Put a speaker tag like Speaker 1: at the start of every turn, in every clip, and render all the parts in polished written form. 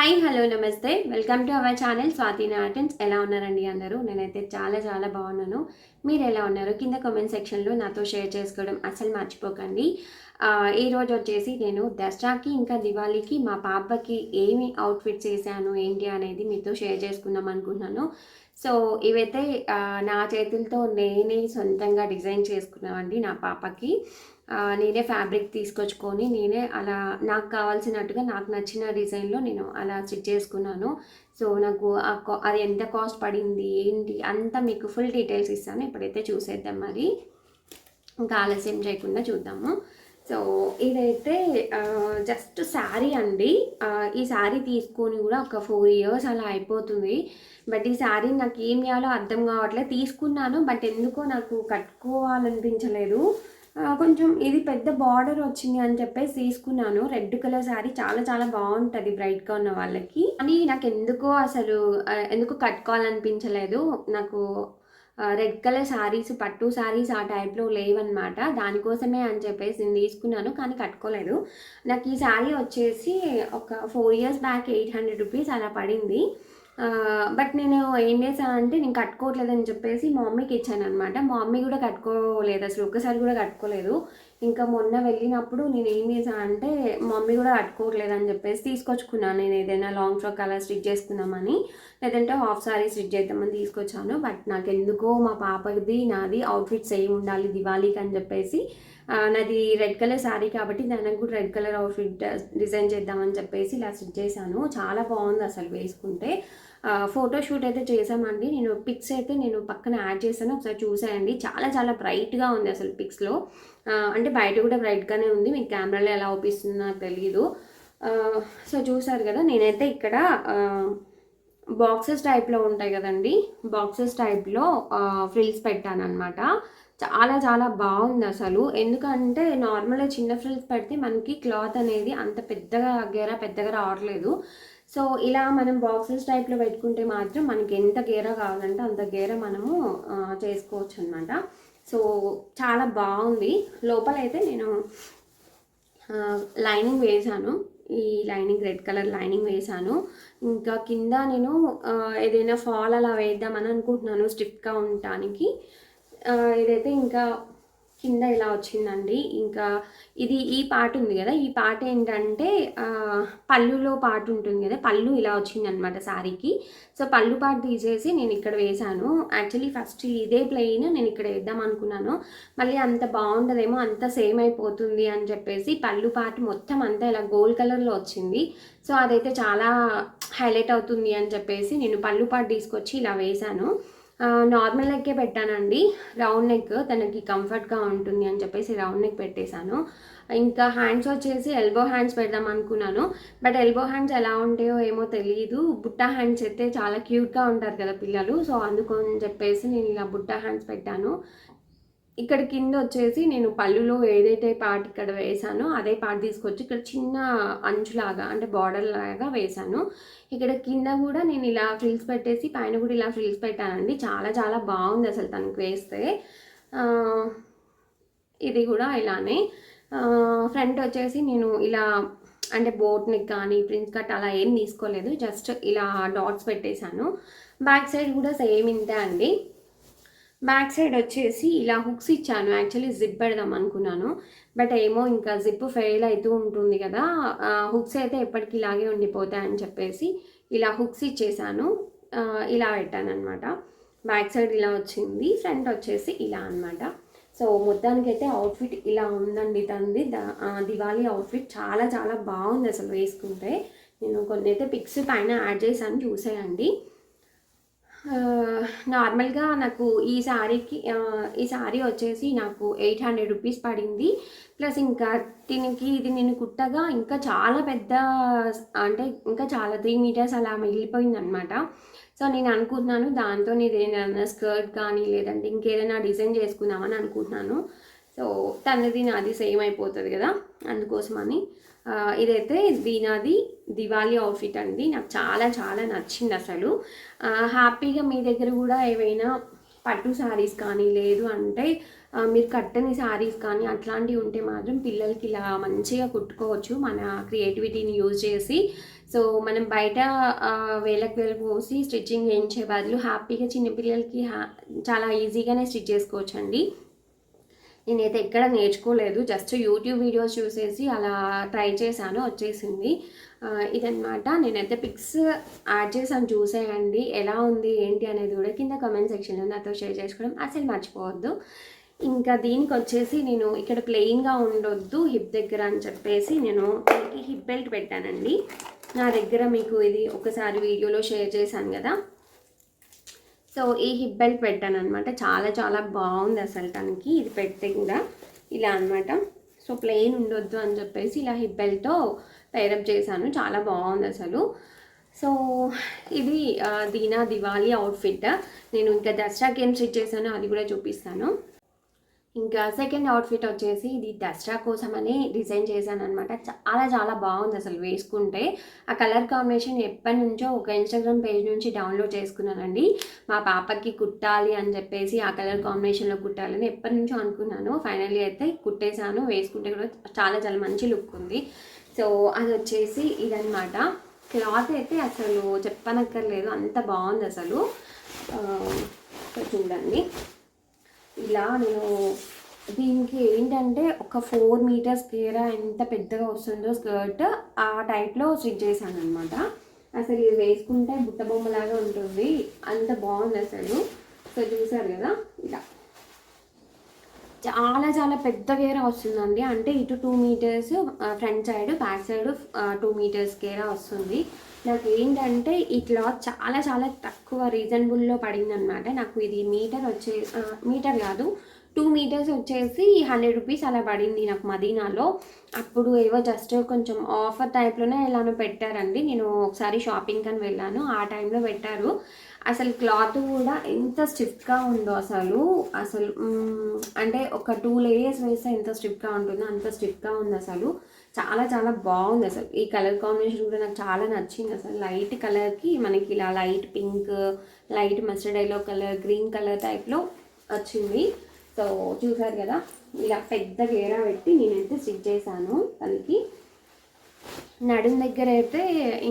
Speaker 1: Hi hello నమస్తే welcome to our channel Swathi నాటన్స్. ఎలా ఉన్నారండి అందరూ? నేనైతే చాలా చాలా బాగున్నాను. మీరు ఎలా ఉన్నారు? కింద కామెంట్ సెక్షన్లో నాతో షేర్ చేసుకోవడం అసలు మర్చిపోకండి. ఈరోజు వచ్చేసి నేను దసరాకి ఇంకా దివాళీకి మా పాపకి ఏమి అవుట్ఫిట్స్ వేసాను ఏంటి అనేది మీతో షేర్ చేసుకుందాం అనుకుంటున్నాను. సో ఇవైతే నా చేతులతో నేనే సొంతంగా డిజైన్ చేసుకున్నామండి నా పాపకి. నేనే ఫ్యాబ్రిక్ తీసుకొచ్చుకొని నేనే అలా నాకు కావాల్సినట్టుగా నాకు నచ్చిన డిజైన్లో నేను అలా స్టిచ్ చేసుకున్నాను. సో నాకు అది ఎంత కాస్ట్ పడింది ఏంటి అంతా మీకు ఫుల్ డీటెయిల్స్ ఇస్తాను. ఇప్పుడైతే చూసేద్దాం, మరి ఇంకా ఆలస్యం చేయకుండా చూద్దాము. సో ఇదైతే జస్ట్ శారీ అండి. ఈ శారీ తీసుకొని కూడా ఒక 4 years అలా అయిపోతుంది. బట్ ఈ శారీ నాకు ఏం చేయాలో అర్థం కావట్లేదు. తీసుకున్నాను బట్ ఎందుకో నాకు కట్టుకోవాలనిపించలేదు. కొంచెం ఇది పెద్ద బార్డర్ వచ్చింది అని చెప్పేసి తీసుకున్నాను. రెడ్ కలర్ శారీ చాలా చాలా బాగుంటుంది బ్రైట్గా ఉన్న వాళ్ళకి. కానీ నాకు ఎందుకు కట్టుకోవాలనిపించలేదు. నాకు రెడ్ కలర్ శారీస్, పట్టు శారీస్ ఆ టైప్లో లేవన్నమాట. దానికోసమే అని చెప్పేసి నేను తీసుకున్నాను కానీ కట్టుకోలేదు. నాకు ఈ శారీ వచ్చేసి ఒక 4 years బ్యాక్ 800 రూపీస్ అలా పడింది. బట్ నేను ఏం చేశానంటే నేను కట్టుకోవట్లేదని చెప్పేసి మా మమ్మీకి ఇచ్చాను అనమాట. మా మమ్మీ కూడా కట్టుకోలేదు, అసలు ఒక్కసారి కూడా కట్టుకోలేదు. ఇంకా మొన్న వెళ్ళినప్పుడు నేను ఏం చేశానంటే మా మమ్మీ కూడా కట్టుకోవట్లేదు అని చెప్పేసి తీసుకొచ్చుకున్నాను. నేను ఏదైనా లాంగ్ ఫ్రాక్ అలా స్టిచ్ చేసుకుందామని, లేదంటే హాఫ్ సారీ స్టిచ్ చేద్దామని తీసుకొచ్చాను. బట్ నాకు ఎందుకో మా పాపది నాది అవుట్ఫిట్స్ ఏమి ఉండాలి దివాళీకి అని చెప్పేసి, నాది రెడ్ కలర్ శారీ కాబట్టి దానికి కూడా రెడ్ కలర్ అవుట్ఫిట్ డిజైన్ చేద్దామని చెప్పేసి ఇలా స్టిచ్ చేశాను. చాలా బాగుంది అసలు వేసుకుంటే. ఫోటోషూట్ అయితే చేసామండి. పిక్స్ అయితే నేను పక్కన యాడ్ చేశాను, ఒకసారి చూసేయండి. చాలా చాలా బ్రైట్గా ఉంది అసలు పిక్స్లో. అంటే బయట కూడా బ్రైట్గానే ఉంది, మీకు కెమెరాలో ఎలా అవుపిస్తుందో నాకు తెలియదు. సో చూసారు కదా, నేనైతే ఇక్కడ బాక్సెస్ టైప్లో ఉంటాయి కదండి, బాక్సెస్ టైప్లో ఫ్రిల్స్ పెట్టాను అనమాట. చాలా చాలా బాగుంది అసలు. ఎందుకంటే నార్మల్గా చిన్న ఫ్రిల్స్ పెడితే మనకి క్లాత్ అనేది అంత పెద్దగా రావట్లేదు. సో ఇలా మనం బాక్సెస్ టైప్లో పెట్టుకుంటే మాత్రం మనకి ఎంత గేర కావాలంటే అంత గేర మనము చేసుకోవచ్చు అనమాట. సో చాలా బాగుంది. లోపలైతే నేను లైనింగ్ వేసాను. ఈ లైనింగ్ రెడ్ కలర్ లైనింగ్ వేసాను. ఇంకా కింద నేను ఏదైనా ఫాల్ అలా వేద్దామని అనుకుంటున్నాను స్టిఫ్గా ఉండటానికి. ఇదైతే ఇంకా కింద ఇలా వచ్చిందండి. ఇంకా ఈ పార్ట్ ఉంది కదా, ఈ పార్ట్ ఏంటంటే పళ్ళులో పార్ట్ ఉంటుంది కదా, పళ్ళు ఇలా వచ్చిందనమాట శారీకి. సో పళ్ళు పార్ట్ తీసేసి నేను ఇక్కడ వేశాను. యాక్చువల్లీ ఫస్ట్ ఇదే ప్లెయిన్ నేను ఇక్కడ వేద్దాం అనుకున్నాను. మళ్ళీ అంత బాగుండదేమో, అంత సేమ్ అయిపోతుంది అని చెప్పేసి పళ్ళు పార్ట్ మొత్తం అంతా ఇలా గోల్డ్ కలర్లో వచ్చింది. సో అదైతే చాలా హైలైట్ అవుతుంది అని చెప్పేసి నేను పళ్ళు పార్ట్ తీసుకొచ్చి ఇలా వేశాను. నార్మల్ నెక్కే పెట్టానండి, రౌండ్ నెక్ తనకి కంఫర్ట్గా ఉంటుంది అని చెప్పేసి రౌండ్ నెక్ పెట్టేశాను. ఇంకా హ్యాండ్స్ వచ్చేసి ఎల్బో హ్యాండ్స్ పెడదాం అనుకున్నాను. బట్ ఎల్బో హ్యాండ్స్ ఎలా ఉంటాయో ఏమో తెలియదు. బుట్టా హ్యాండ్స్ అయితే చాలా క్యూట్గా ఉంటారు కదా పిల్లలు. సో అందుకని చెప్పేసి నేను ఇలా బుట్టా హ్యాండ్స్ పెట్టాను. ఇక్కడ కింద వచ్చేసి నేను పళ్ళులో ఏదైతే పార్ట్ ఇక్కడ వేసానో అదే పార్ట్ తీసుకొచ్చి ఇక్కడ చిన్న అంచులాగా అంటే బార్డర్ లాగా వేసాను. ఇక్కడ కింద కూడా నేను ఇలా ఫ్రిల్స్ పెట్టేసి పైన కూడా ఇలా ఫ్రిల్స్ పెట్టానండి. చాలా చాలా బాగుంది అసలు తనకు వేస్తే. ఇది కూడా ఇలానే. ఫ్రంట్ వచ్చేసి నేను ఇలా అంటే బోట్ నెక్ కానీ ప్రిన్స్ కట్ అలా ఏం తీసుకోలేదు, జస్ట్ ఇలా డాట్స్ పెట్టేశాను. బ్యాక్ సైడ్ కూడా సేమ్ ఇంతే అండి. బ్యాక్ సైడ్ వచ్చేసి ఇలా హుక్స్ ఇచ్చాను. యాక్చువల్లీ జిప్ పెడదాం అనుకున్నాను, బట్ ఏమో ఇంకా జిప్ ఫెయిల్ అవుతూ ఉంటుంది కదా, హుక్స్ అయితే ఎప్పటికీ ఇలాగే ఉండిపోతాయని చెప్పేసి ఇలా హుక్స్ ఇచ్చేసాను. ఇలా పెట్టాను అనమాట. బ్యాక్ సైడ్ ఇలా వచ్చింది, ఫ్రంట్ వచ్చేసి ఇలా అనమాట. సో మొత్తానికైతే అవుట్ఫిట్ ఇలా ఉందండి తంది. దివాళీ అవుట్ఫిట్ చాలా చాలా బాగుంది అసలు వేసుకుంటే. నేను కొన్ని అయితే పిక్స్ పైన యాడ్ చేశాను, చూసేయండి. నార్మల్గా నాకు ఈ శారీ వచ్చేసి నాకు 800 రూపీస్ పడింది. ప్లస్ ఇంకా ఇది నేను కుట్టగా ఇంకా చాలా పెద్ద, అంటే ఇంకా చాలా 3 meters అలా మిగిలిపోయింది అనమాట. సో నేను అనుకుంటున్నాను దాంతో ఏదైనా స్కర్ట్ కానీ లేదంటే ఇంకేదైనా డిజైన్ చేసుకుందామని అనుకుంటున్నాను. సో తనది నాది సేమ్ అయిపోతుంది కదా, అందుకోసమని. ఇదైతే నాది దివాళీ అవుట్ఫిట్ అండి. నాకు చాలా చాలా నచ్చింది అసలు. హ్యాపీగా మీ దగ్గర కూడా ఏవైనా పట్టు శారీస్ కానీ లేదు అంటే మీరు కట్టని శారీస్ కానీ అట్లాంటివి ఉంటే మాత్రం పిల్లలకి ఇలా మంచిగా కుట్టుకోవచ్చు మన క్రియేటివిటీని యూజ్ చేసి. సో మనం బయట వేలకు వేలు పోసి స్టిచ్చింగ్ చేయించే బదులు హ్యాపీగా చిన్నపిల్లలకి చాలా ఈజీగానే స్టిచ్ చేసుకోవచ్చు అండి. నేనైతే ఎక్కడ నేర్చుకోలేదు, జస్ట్ యూట్యూబ్ వీడియోస్ చూసేసి అలా ట్రై చేశాను, వచ్చేసింది. ఇదనమాట. నేనైతే పిక్స్ యాడ్ చేశాను, చూసేయండి ఎలా ఉంది ఏంటి అనేది కూడా కింద కామెంట్ సెక్షన్లో నాతో షేర్ చేసుకోవడం అసలు మర్చిపోవద్దు. ఇంకా దీనికి వచ్చేసి నేను ఇక్కడ ప్లెయిన్గా ఉండొద్దు హిప్ దగ్గర అని చెప్పేసి నేను దీనికి హిప్ బెల్ట్ పెట్టానండి. నా దగ్గర మీకు ఇది ఒకసారి వీడియోలో షేర్ చేశాను కదా, సో ఈ హిప్ బెల్ట్ పెట్టాను అనమాట. చాలా చాలా బాగుంది అసలు తనకి ఇది పెడితే కూడా ఇలా అనమాట. సో ప్లెయిన్ ఉండొద్దు అని చెప్పేసి ఇలా హిప్ బెల్ట్తో పేరప్ చేశాను, చాలా బాగుంది అసలు. సో ఇది దీనా దివాళీ అవుట్ఫిట్. నేను ఇంకా దసరాకి ఏం స్టిచ్ చేశానో అది కూడా చూపిస్తాను. ఇంకా సెకండ్ అవుట్ఫిట్ వచ్చేసి ఇది దసరా కోసమని డిజైన్ చేశాను అనమాట. చాలా చాలా బాగుంది అసలు వేసుకుంటే. ఆ కలర్ కాంబినేషన్ ఎప్పటి నుంచో ఒక ఇన్స్టాగ్రామ్ పేజ్ నుంచి డౌన్లోడ్ చేసుకున్నానండి. మా పాపకి కుట్టాలి అని చెప్పేసి ఆ కలర్ కాంబినేషన్లో కుట్టాలని ఎప్పటి నుంచో అనుకున్నాను. ఫైనల్లీ అయితే కుట్టేశాను, వేసుకుంటే కూడా చాలా చాలా మంచి లుక్ ఉంది. సో అది వచ్చేసి ఇదనమాట. క్లాత్ అయితే అసలు చెప్పనక్కర్లేదు, అంత బాగుంది అసలు. చూడండి ఇలా నేను దీనికి ఏంటంటే ఒక 4 మీటర్స్ గేరా ఎంత పెద్దగా వస్తుందో స్కర్ట్ ఆ టైప్లో స్టిచ్ చేశాను అనమాట. అసలు ఇది వేసుకుంటే బుట్ట బొమ్మలాగా ఉంటుంది, అంత బాగుంది అసలు. సో చూసారు కదా, ఇలా చాలా చాలా పెద్ద గేరా వస్తుందండి. అంటే ఇటు 2 meters front side, back side 2 meters గేరా వస్తుంది. నాకు ఏంటంటే ఈ క్లాత్ చాలా చాలా తక్కువ రీజనబుల్లో పడింది అనమాట. నాకు ఇది మీటర్ కాదు 2 మీటర్స్ వచ్చేసి 100 రూపీస్ అలా పడింది నాకు మదీనాలో. అప్పుడు ఏవో జస్ట్ కొంచెం ఆఫర్ టైప్లోనే ఎలానో పెట్టారండి. నేను ఒకసారి షాపింగ్ అని వెళ్ళాను, ఆ టైంలో పెట్టారు. అసలు క్లాత్ కూడా ఎంత స్టిఫ్గా ఉందో అసలు అంటే ఒక 2 లేయర్స్ వేస్తే ఎంత స్టిఫ్గా ఉంటుందో అంత స్టిఫ్గా ఉంది అసలు. చాలా చాలా బాగుంది అసలు. ఈ కలర్ కాంబినేషన్ కూడా నాకు చాలా నచ్చింది అసలు. లైట్ కలర్కి మనకి ఇలా light pink, light mustard yellow colour, green colour టైప్లో వచ్చింది. సో చూసారు కదా, ఇలా పెద్ద గేరా పెట్టి నేనైతే స్టిచ్ చేశాను తనకి. నడుం దగ్గర అయితే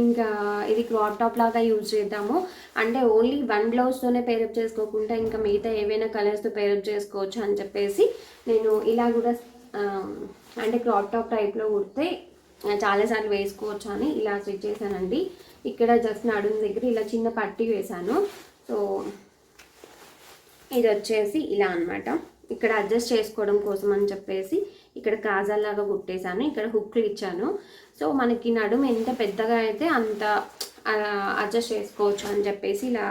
Speaker 1: ఇంకా ఇది క్రాప్ టాప్ లాగా యూజ్ చేద్దాము అంటే ఓన్లీ 1 బ్లౌజ్తోనే పేరప్ చేసుకోకుండా ఇంకా మిగతా ఏవైనా కలర్స్తో పేరప్ చేసుకోవచ్చు అని చెప్పేసి నేను ఇలా కూడా అంటే క్రాప్ టాప్ టైప్లో కుడితే చాలాసార్లు వేసుకోవచ్చు అని ఇలా స్టిచ్ చేశానండి. ఇక్కడ జస్ట్ నడుం దగ్గర ఇలా చిన్న పట్టీ వేశాను. సో ఇది వచ్చేసి ఇలా అనమాట. ఇక్కడ అడ్జస్ట్ చేసుకోవడం కోసం అని చెప్పేసి ఇక్కడ కాజాల్లాగా కుట్టేశాను, ఇక్కడ హుక్లు ఇచ్చాను. సో మనకి నడుము ఎంత పెద్దగా అయితే అంత అడ్జస్ట్ చేసుకోవచ్చు అని చెప్పేసి ఇలా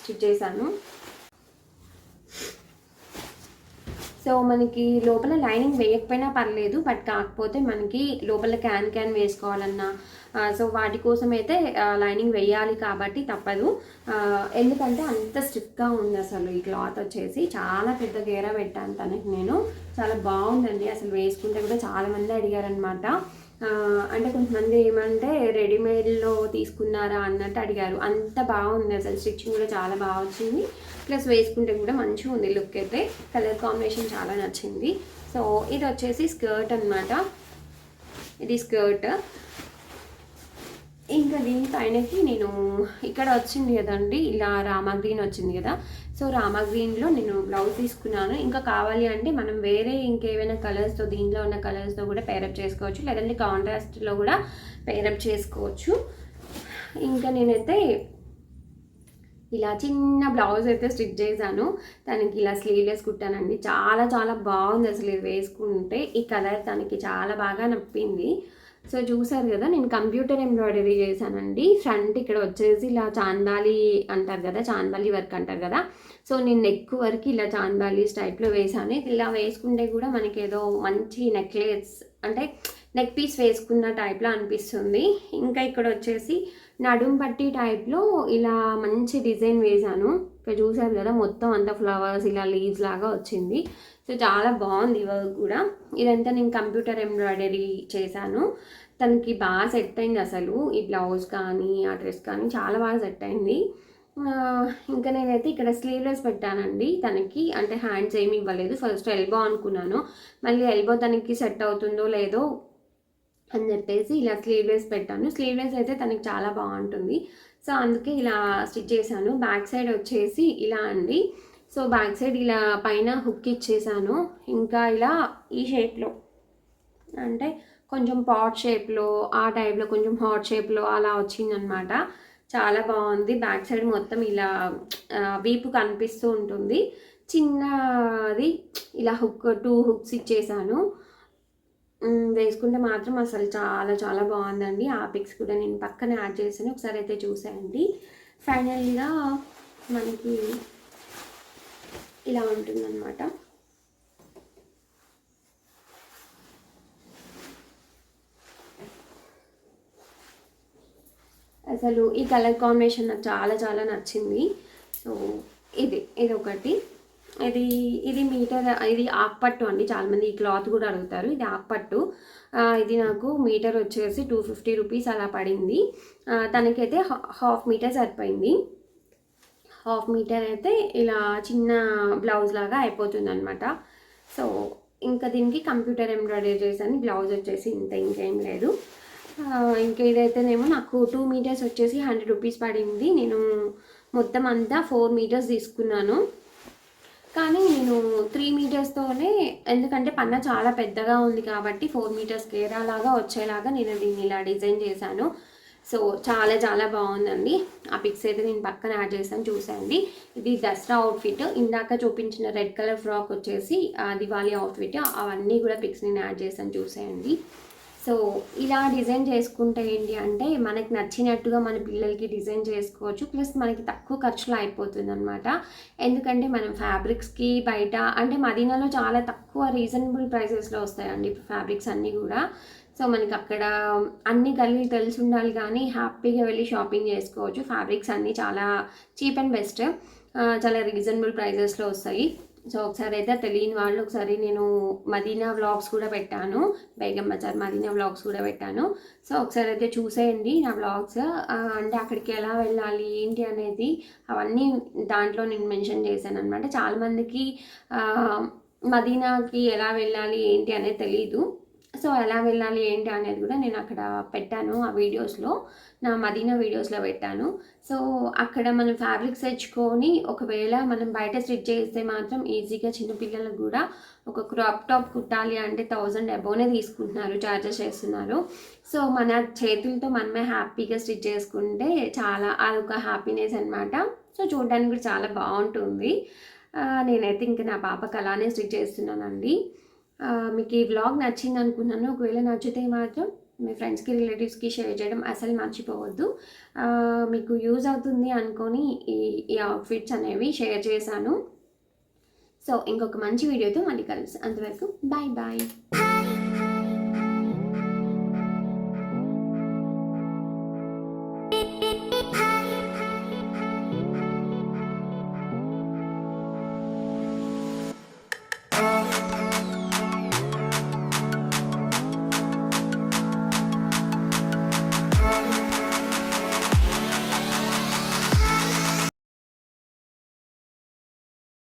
Speaker 1: స్టిచ్ చేశాను. సో మనకి లోపల లైనింగ్ వేయకపోయినా పర్లేదు, బట్ కాకపోతే మనకి లోపల క్యాన్ వేసుకోవాలన్నా సో వాటి కోసం అయితే లైనింగ్ వేయాలి కాబట్టి తప్పదు. ఎందుకంటే అంత స్టిఫ్గా ఉంది అసలు. ఈ క్లాత్ వచ్చేసి చాలా పెద్ద గేరా పెట్టాను తనకి నేను. చాలా బాగుందండి అసలు, వేసుకుంటే కూడా చాలామంది అడిగారనమాట. అంటే కొంతమంది ఏమంటే రెడీమేడ్లో తీసుకున్నారా అన్నట్టు అడిగారు. అంత బాగుంది అసలు, స్టిచ్చింగ్ కూడా చాలా బాగా వచ్చింది, ప్లస్ వేసుకుంటే కూడా మంచిగా ఉంది లుక్ అయితే. కలర్ కాంబినేషన్ చాలా నచ్చింది. సో ఇది వచ్చేసి స్కర్ట్ అనమాట. ఇది స్కర్ట్. ఇంకా దీనిపైనకి నేను ఇక్కడ వచ్చింది కదండి ఇలా రామా గ్రీన్ వచ్చింది కదా, సో రామా గ్రీన్లో నేను బ్లౌజ్ తీసుకున్నాను. ఇంకా కావాలి అంటే మనం వేరే ఇంకేమైనా కలర్స్తో, దీంట్లో ఉన్న కలర్స్తో కూడా పేరప్ చేసుకోవచ్చు, లేదంటే కాంట్రాస్ట్లో కూడా పేరప్ చేసుకోవచ్చు. ఇంకా నేనైతే ఇలా చిన్న బ్లౌజ్ అయితే స్టిచ్ చేశాను, తనకి ఇలా స్లీవ్లెస్ కుట్టానండి. చాలా చాలా బాగుంది అసలు ఇది వేసుకుంటే. ఈ కలర్ తనకి చాలా బాగా నప్పింది. సో చూసారు కదా, నేను కంప్యూటర్ ఎంబ్రాయిడరీ చేశానండి. ఫ్రంట్ ఇక్కడ వచ్చేసి ఇలా చాందాలి అంటారు కదా, చాందాలి వర్క్ అంటారు కదా, సో నేను నెక్ వరకు ఇలా చాందాలి టైప్లో వేసాను. ఇలా వేసుకుంటే కూడా మనకి ఏదో మంచి నెక్లెస్ అంటే నెక్ పీస్ వేసుకున్న టైప్లో అనిపిస్తుంది. ఇంకా ఇక్కడ వచ్చేసి నడుం పట్టి టైప్లో ఇలా మంచి డిజైన్ వేశాను. ఇక్కడ చూసారు కదా, మొత్తం అంతా ఫ్లవర్స్ ఇలా లీవ్స్ లాగా వచ్చింది. సో చాలా బాగుంది వర్క్ కూడా. ఇదంతా నేను కంప్యూటర్ ఎంబ్రాయిడరీ చేశాను. తనకి బాగా సెట్ అయింది అసలు. ఈ బ్లౌజ్ కానీ ఆ డ్రెస్ కానీ చాలా బాగా సెట్ అయింది. ఇంకా నేనైతే ఇక్కడ స్లీవ్లెస్ పెట్టానండి తనకి, అంటే హ్యాండ్స్ ఏమి ఇవ్వలేదు. ఫస్ట్ ఎల్బో అనుకున్నాను, మళ్ళీ ఎల్బో తనకి సెట్ అవుతుందో లేదో అని చెప్పేసి ఇలా స్లీవ్లెస్ పెట్టాను. స్లీవ్లెస్ అయితే తనకి చాలా బాగుంటుంది, సో అందుకే ఇలా స్టిచ్ చేశాను. బ్యాక్ సైడ్ వచ్చేసి ఇలా అండి. సో బ్యాక్ సైడ్ ఇలా పైన హుక్ ఇచ్చేసాను, ఇంకా ఇలా ఈ షేప్లో, అంటే కొంచెం పాట్ షేప్లో ఆ టైప్లో, కొంచెం హాట్ షేప్లో అలా వచ్చిందనమాట. చాలా బాగుంది. బ్యాక్ సైడ్ మొత్తం ఇలా వీపు కనిపిస్తూ ఉంటుంది. చిన్నది ఇలా హుక్ 2 హుక్స్ ఇచ్చేసాను. వేసుకుంటే మాత్రం అసలు చాలా చాలా బాగుందండి. ఆ పిక్స్ కూడా నేను పక్కన యాడ్ చేశాను, ఒకసారి అయితే చూసేయండి. ఫైనల్గా మనకి ఇలా ఉంటుందన్నమాట. అసలు ఈ కలర్ కాంబినేషన్ నాకు చాలా చాలా నచ్చింది. సో ఇది ఒకటి. ఇది మీటర్, ఇది ఆకుపట్టు అండి. చాలామంది ఈ క్లాత్ కూడా అడుగుతారు. ఇది ఆకుపట్టు. ఇది నాకు మీటర్ వచ్చేసి 250 రూపీస్ అలా పడింది. తనకైతే హాఫ్ మీటర్ సరిపోయింది. హాఫ్ మీటర్ అయితే ఇలా చిన్న బ్లౌజ్ లాగా అయిపోతుంది అనమాట. సో ఇంకా దీనికి కంప్యూటర్ ఎంబ్రాయిడరీ చేశాను. బ్లౌజ్ వచ్చేసి ఇంకేం లేదు. ఇంకా ఇదైతేనేమో నాకు 2 మీటర్స్ వచ్చేసి 100 రూపీస్ పడింది. నేను మొత్తం అంతా 4 మీటర్స్ తీసుకున్నాను, కానీ నేను 3 మీటర్స్తోనే, ఎందుకంటే పన్న చాలా పెద్దగా ఉంది కాబట్టి 4 మీటర్స్ కేరాలాగా వచ్చేలాగా నేను దీన్ని ఇలా డిజైన్ చేశాను. సో చాలా చాలా బాగుందండి. ఆ పిక్స్ అయితే నేను పక్కన యాడ్ చేశాను, చూసేయండి. ఇది దసరా అవుట్ఫిట్. ఇందాక చూపించిన రెడ్ కలర్ ఫ్రాక్ వచ్చేసి దివాళీ అవుట్ఫిట్. అవన్నీ కూడా పిక్స్ నేను యాడ్ చేశాను, చూసేయండి. సో ఇలా డిజైన్ చేసుకుంటే ఏంటి అంటే మనకి నచ్చినట్టుగా మన పిల్లలకి డిజైన్ చేసుకోవచ్చు, ప్లస్ మనకి తక్కువ ఖర్చులో అయిపోతుంది అనమాట. ఎందుకంటే మనం ఫ్యాబ్రిక్స్కి బయట, అంటే మదీనాలో చాలా తక్కువ రీజనబుల్ ప్రైసెస్లో వస్తాయండి ఫ్యాబ్రిక్స్ అన్నీ కూడా. సో మనకి అక్కడ అన్ని గల్లీలు తెలిసి ఉండాలి, కానీ హ్యాపీగా వెళ్ళి షాపింగ్ చేసుకోవచ్చు. ఫ్యాబ్రిక్స్ అన్నీ చాలా చీప్ అండ్ బెస్ట్, చాలా రీజనబుల్ ప్రైజెస్లో వస్తాయి. సో ఒకసారి అయితే తెలియని వాళ్ళు, ఒకసారి నేను మదీనా వ్లాగ్స్ కూడా పెట్టాను, బేగం బజార్ మదీనా వ్లాగ్స్ కూడా పెట్టాను. సో ఒకసారి అయితే చూసేయండి నా వ్లాగ్స్. అంటే అక్కడికి ఎలా వెళ్ళాలి ఏంటి అనేది అవన్నీ దాంట్లో నేను మెన్షన్ చేశాను అనమాట. చాలామందికి మదీనాకి ఎలా వెళ్ళాలి ఏంటి అనేది తెలీదు. సో ఎలా వెళ్ళాలి ఏంటి అనేది కూడా నేను అక్కడ పెట్టాను, ఆ వీడియోస్లో, నా మదీనా వీడియోస్లో పెట్టాను. సో అక్కడ మనం ఫ్యాబ్రిక్స్ తెచ్చుకొని ఒకవేళ మనం బయట స్టిచ్ చేస్తే మాత్రం ఈజీగా చిన్నపిల్లలకు కూడా ఒక క్రాప్ టాప్ కుట్టాలి అంటే 1000 అబోనే తీసుకుంటున్నారు, చార్జెస్ చేస్తున్నారు. సో మన చేతులతో మనమే హ్యాపీగా స్టిచ్ చేసుకుంటే చాలా అదొక హ్యాపీనెస్ అనమాట. సో చూడడానికి కూడా చాలా బాగుంటుంది. నేనైతే ఇంకా నా పాపకు అలానే స్టిచ్ చేస్తున్నానండి. మీకు ఈ వ్లాగ్ నచ్చింది అనుకున్నాను. ఒకవేళ నచ్చితే మాత్రం మీ ఫ్రెండ్స్కి రిలేటివ్స్కి షేర్ చేయడం అసలు మర్చిపోవద్దు. మీకు యూజ్ అవుతుంది అనుకొని ఈ అవుట్ఫిట్స్ అనేవి షేర్ చేశాను. సో ఇంకొక మంచి వీడియోతో మళ్ళీ కలుస్తాను. అంతవరకు బాయ్ బాయ్.